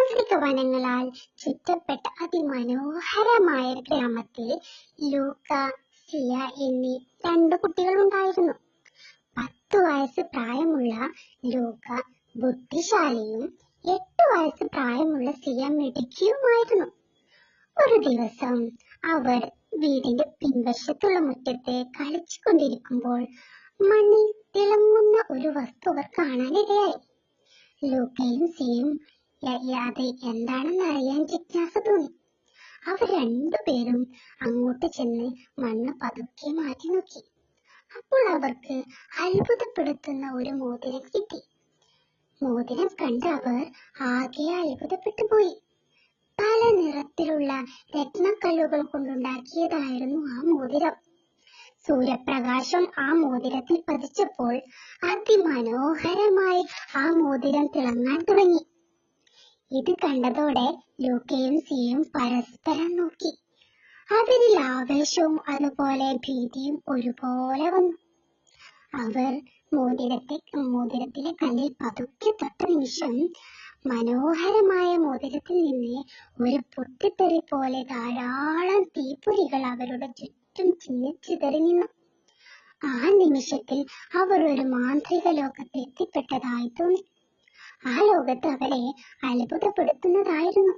Africa വനങ്ങളാൽ ചുറ്റപ്പെട്ട അതിമനോഹരമായ ഗ്രാമത്തിൽ ലൂക്ക, സിയ എന്നീ 2 കുട്ടികളുണ്ടായിരുന്നു. 10 വയസ്സ് പ്രായമുള്ള ലൂക്ക ബുദ്ധിശാലിയും 8 വയസ്സ് പ്രായമുള്ള സിയ മിടുക്കിയുമായിരുന്നു. ഒരു ദിവസം അവർ വീടിന്റെ പിൻവശത്തുള്ള മുറ്റത്ത് കളിച്ചുകൊണ്ടിരിക്കുമ്പോൾ മണ്ണിൽ തിളങ്ങുന്ന ഒരു വസ്തു അവർ കാണാനിടയായി. ലൂക്കയും സിയും അത് എന്താണെന്ന് അറിയാൻ ജിജ്ഞാസ തോന്നി. അവർ 2 പേരും അങ്ങോട്ട് ചെന്ന് മണ്ണ് പതുക്കെ മാറ്റി നോക്കി. അപ്പോൾ അവർക്ക് അത്ഭുതപ്പെടുത്തുന്ന ഒരു മോതിരം കിട്ടി. മോതിരം കണ്ട് അവർ ആകെ അത്ഭുതപ്പെട്ടു പോയി. പല നിറത്തിലുള്ള രത്നക്കല്ലുകൾ കൊണ്ടുണ്ടാക്കിയതായിരുന്നു ആ മോതിരം. സൂര്യപ്രകാശം ആ മോതിരത്തിൽ പതിച്ചപ്പോൾ അതിമനോഹരമായി ആ മോതിരം തിളങ്ങാൻ തുടങ്ങി. ഇത് കണ്ടതോടെ ലൂക്കയും സിയും പരസ്പരം നോക്കി. അവരിൽ ആവേശവും അതുപോലെ ഭീതിയും ഒരുപോലെ വന്നു. അവർ മോതിരത്തിലെ കല്ലിൽ പതുക്കെ തൊട്ട നിമിഷം മനോഹരമായ മോതിരത്തിൽ നിന്ന് ഒരു പൊട്ടിത്തെറി പോലെ ധാരാളം തീപ്പൊരികൾ അവരുടെ ചുറ്റും ചിതറി നിന്നു. ആ നിമിഷത്തിൽ അവർ ഒരു മാന്ത്രിക ലോകത്ത് എത്തിപ്പെട്ടതായി തോന്നി. ആ ലോകത്ത് അവരെ അത്ഭുതപ്പെടുത്തുന്നതായിരുന്നു.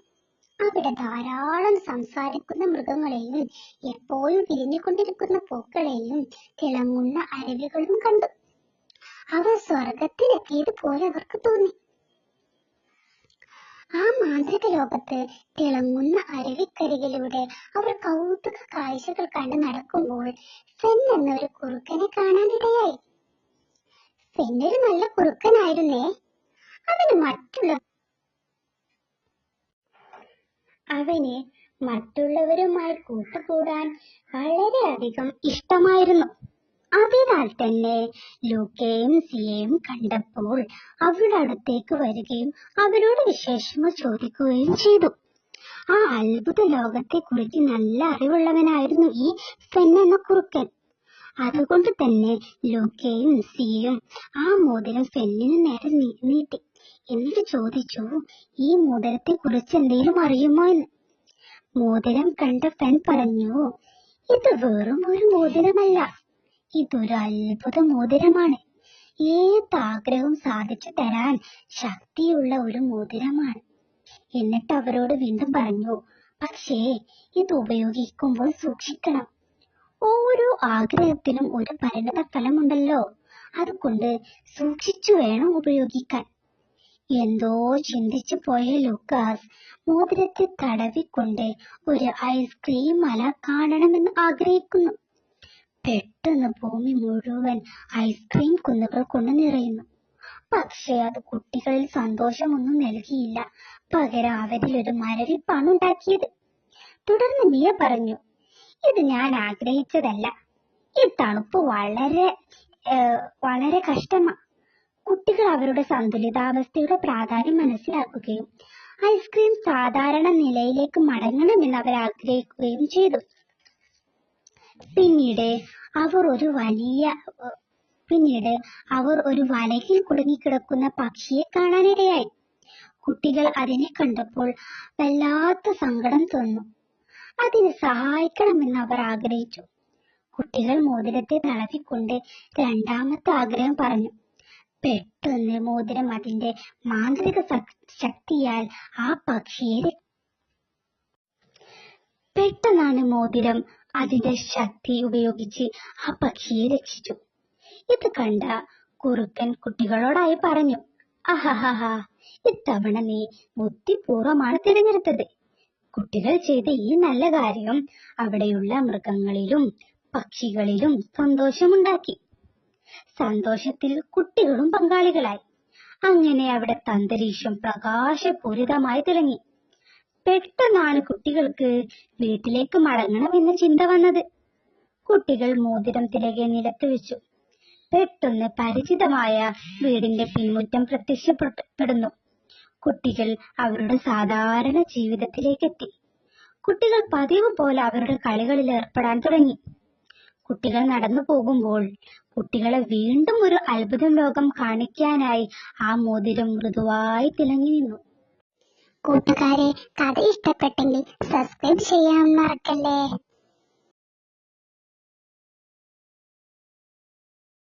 അവിടെ ധാരാളം സംസാരിക്കുന്ന മൃഗങ്ങളെയും എപ്പോഴും വിരിഞ്ഞുകൊണ്ടിരിക്കുന്ന പൂക്കളെയും തിളങ്ങുന്ന അരുവികളും കണ്ടു. അവർ സ്വർഗത്തിലെത്തിയതുപോലെ അവർക്ക് തോന്നി. ആ മാന്ത്രിക ലോകത്ത് തിളങ്ങുന്ന അരുവിക്കരികിലൂടെ അവർ കൗതുക കാഴ്ചകൾ കണ്ട് നടക്കുമ്പോൾ ഫെൻ എന്നൊരു കുറുക്കനെ കാണാനിടയായി. ഫെൻ ഒരു നല്ല കുറുക്കനായിരുന്നേ. അവന് മറ്റുള്ളവരുമായി കൂട്ടുകൂടാൻ വളരെയധികം ഇഷ്ടമായിരുന്നു. അതിനാൽ തന്നെ ലൂക്കയും സിയയും കണ്ടപ്പോൾ അവരുടെ അടുത്തേക്ക് വരികയും അവരോട് വിശേഷങ്ങൾ ചോദിക്കുകയും ചെയ്തു. ആ അത്ഭുത ലോകത്തെ കുറിച്ച് നല്ല അറിവുള്ളവനായിരുന്നു ഈ ഫെൻ എന്ന കുറുക്കൻ. അതുകൊണ്ട് തന്നെ ലൂക്കയും സിയയും ആ മോതിരം ഫെന്നിന് നേരെ നീട്ടി. എന്നിട്ട് ചോദിച്ചു, ഈ മോതിരത്തെ കുറിച്ച് എന്തെങ്കിലും അറിയുമോ എന്ന്. മോതിരം കണ്ട ഫെൻ പറഞ്ഞു, ഇത് വെറും ഒരു മോതിരമല്ല, ഇതൊരു അത്ഭുത മോതിരമാണ്. ഏത് ആഗ്രഹവും സാധിച്ചു തരാൻ ശക്തിയുള്ള ഒരു മോതിരമാണ്. എന്നിട്ട് അവരോട് വീണ്ടും പറഞ്ഞു, പക്ഷേ ഇത് ഉപയോഗിക്കുമ്പോൾ സൂക്ഷിക്കണം. ഓരോ ആഗ്രഹത്തിനും ഒരു പരിണത ഫലമുണ്ടല്ലോ, അതുകൊണ്ട് സൂക്ഷിച്ചു വേണം ഉപയോഗിക്കാൻ. എന്തോ ചിന്തിച്ചു പോയ ലൂക്കാസ് മോതിരത്തെ തടവിക്കൊണ്ട് ഒരു ഐസ്ക്രീം മല കാണണമെന്ന് ആഗ്രഹിക്കുന്നു. പെട്ടെന്ന് ഭൂമി മുഴുവൻ ഐസ്ക്രീം കുന്നുകൾ കൊണ്ട് നിറയുന്നു. പക്ഷെ അത് കുട്ടികളിൽ സന്തോഷമൊന്നും നൽകിയില്ല. പകരം അവരിൽ ഒരു മരവിപ്പാണ് ഉണ്ടാക്കിയത്. തുടർന്ന് മിയ പറഞ്ഞു, ഇത് ഞാൻ ആഗ്രഹിച്ചതല്ല. ഈ തണുപ്പ് വളരെ കഷ്ടമാ. കുട്ടികൾ അവരുടെ സന്തുലിതാവസ്ഥയുടെ പ്രാധാന്യം മനസ്സിലാക്കുകയും ഐസ്ക്രീം സാധാരണ നിലയിലേക്ക് മടങ്ങണമെന്ന് അവർ ആഗ്രഹിക്കുകയും ചെയ്തു. പിന്നീട് അവർ ഒരു വലയിൽ കുടുങ്ങിക്കിടക്കുന്ന പക്ഷിയെ കാണാനിടയായി. കുട്ടികൾ അതിനെ കണ്ടപ്പോൾ വല്ലാത്ത സങ്കടം തോന്നു. അതിനെ സഹായിക്കണമെന്ന് അവർ ആഗ്രഹിച്ചു. കുട്ടികൾ മോതിരത്തെ തടവിക്കൊണ്ട് 2ാമത്തെ ആഗ്രഹം പറഞ്ഞു. പെട്ടെന്ന് മോതിരം അതിന്റെ മാന്ത്രിക ശക്തിയാൽ ആ പക്ഷിയെ പെട്ടെന്നാണ് മോതിരം അതിന്റെ ശക്തി ഉപയോഗിച്ച് ആ പക്ഷിയെ രക്ഷിച്ചു. ഇത് കണ്ട കുറുക്കൻ കുട്ടികളോടായി പറഞ്ഞു, ആഹാഹാ, ഇത്തവണ നീ ബുദ്ധിപൂർവമാണ് തിരഞ്ഞെടുത്തത്. കുട്ടികൾ ചെയ്ത ഈ നല്ല കാര്യം അവിടെയുള്ള മൃഗങ്ങളിലും പക്ഷികളിലും സന്തോഷമുണ്ടാക്കി. സന്തോഷത്തിൽ കുട്ടികളും പങ്കാളികളായി. അങ്ങനെ അവിടുത്തെ അന്തരീക്ഷം പ്രകാശപൂരിതമായി തിളങ്ങി. പെട്ടെന്നാണ് കുട്ടികൾക്ക് വീട്ടിലേക്ക് മടങ്ങണമെന്ന ചിന്ത വന്നത്. കുട്ടികൾ മോതിരം തിരികെ നിലത്ത് വെച്ചു. പെട്ടെന്ന് പരിചിതമായ വീടിന്റെ പിൻമുറ്റം പ്രത്യക്ഷപ്പെടുന്നു. കുട്ടികൾ അവരുടെ സാധാരണ ജീവിതത്തിലേക്കെത്തി. കുട്ടികൾ പതിവ് പോലെ അവരുടെ കളികളിൽ ഏർപ്പെടാൻ തുടങ്ങി. കുട്ടികൾ നടന്നു പോകുമ്പോൾ കുട്ടികളെ വീണ്ടും ഒരു അത്ഭുത ലോകം കാണിക്കാനായി ആ മോതിരം മൃദുവായി തിളങ്ങി നിന്നു. കൂട്ടുകാരെ, കഥ ഇഷ്ടപ്പെട്ടെങ്കിൽ സബ്സ്ക്രൈബ് ചെയ്യാൻ മറക്കല്ലേ.